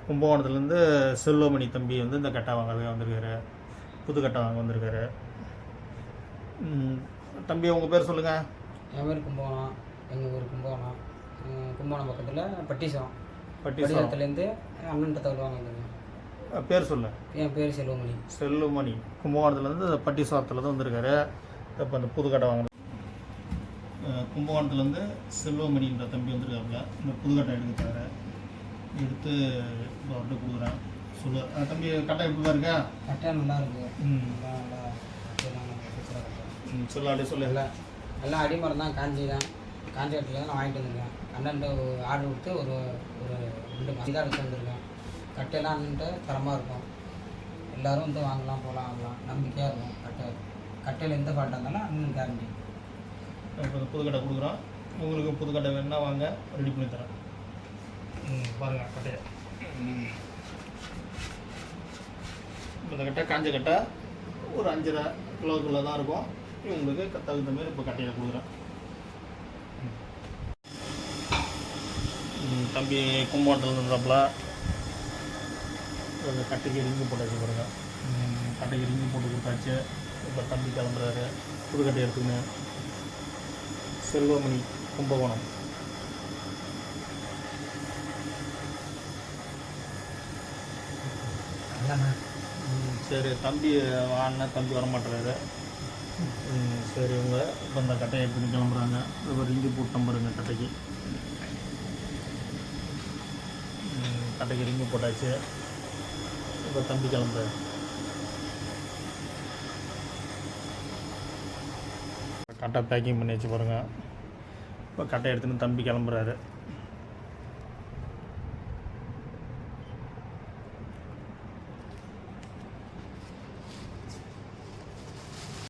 கும்பகோணத்துலேருந்து செல்வமணி தம்பி வந்து இந்த கட்டை வாங்க வந்திருக்காரு. புது கட்டை வாங்க வந்திருக்காரு. தம்பி உங்கள் பேர் சொல்லுங்கள். என் பேர் கும்பகோணம். எங்கள் ஊர் கும்பகோணம். கும்பகோணம் பக்கத்தில் பட்டிசம். பட்டிசத்துலேருந்து அண்ணன் தகவல் வாங்க வந்துருக்கேன். பேர் சொல்லு. என் பேர் செல்வமணி. செல்வமணி கும்பகோணத்துலேருந்து பட்டிசாரத்தில் தான் வந்திருக்காரு. இப்போ அந்த புது கட்டை வாங்க. கும்பகோணத்துலேருந்து செல்வமணின்ற தம்பி வந்திருக்காப்புல. இந்த புதுக்கட்டை எடுத்துக்காரு. எடுத்து அவர்கிட்ட கொடுக்குறேன். சொல்லு தம்பி, கட்டை எப்படி தான் இருக்கா? கட்டை நல்லா இருக்கு. சொல்லு அப்படி சொல்லு. எல்லாம் அடிமரம் தான், காஞ்சி தான். காஞ்சி கட்டில் தான் நான் வாங்கிட்டு வந்திருக்கேன். அண்ணன்ட்ட ஆர்டர் கொடுத்து ஒரு 2 மாதம் தான் எடுத்து வந்திருக்கேன். கட்டையெல்லாம் அண்ணன்ட்ட தரமாக இருக்கும். எல்லோரும் வந்து வாங்கலாம், போகலாம், வாங்கலாம், நம்பிக்கையாக இருக்கும். கட்டையில் எந்த ஃபால்ட்டாக இருந்தாலும் அண்ணன் கேரண்டி. இப்போ இந்த புதுக்கட்டை கொடுக்குறோம். உங்களுக்கு புதுக்கட்டை வேணுன்னா வாங்க, ரெடி பண்ணி தரேன். பாருங்கள் கட்டையை. இந்த கட்டை காஞ்ச கட்டை ஒரு 5.5 கிலோக்குள்ளே தான் இருக்கும். உங்களுக்கு தகுந்த மாதிரி இப்போ கட்டையை கொடுக்குறேன். தம்பி கும்பகோணத்தில் இருந்தாப்புல. அந்த கட்டைக்கு ரிங்கு போட்டாச்சு பாருங்கள். கட்டைக்கு ரிங்கு போட்டு கொடுத்தாச்சு. இப்போ தம்பி கிளம்புறாரு. புதுக்கட்டை எடுத்துக்கின்னு. செல்வமணி கும்பகோணம். சரி தம்பி வாங்கினா தம்பி வரமாட்டுறாரு. சரி இவங்க இப்போ இந்த கட்டையை எடுத்துன்னு கிளம்புறாங்க. இப்போ ரிங்கு போட்டு நம்புறேங்க கட்டைக்கு. கட்டைக்கு ரிங்கு போட்டாச்சு. இப்போ தம்பி கிளம்புறாரு. கட்டை பேக்கிங் பண்ணி வச்சு பாருங்கள். இப்போ கட்டை எடுத்துன்னு தம்பி கிளம்புறாரு.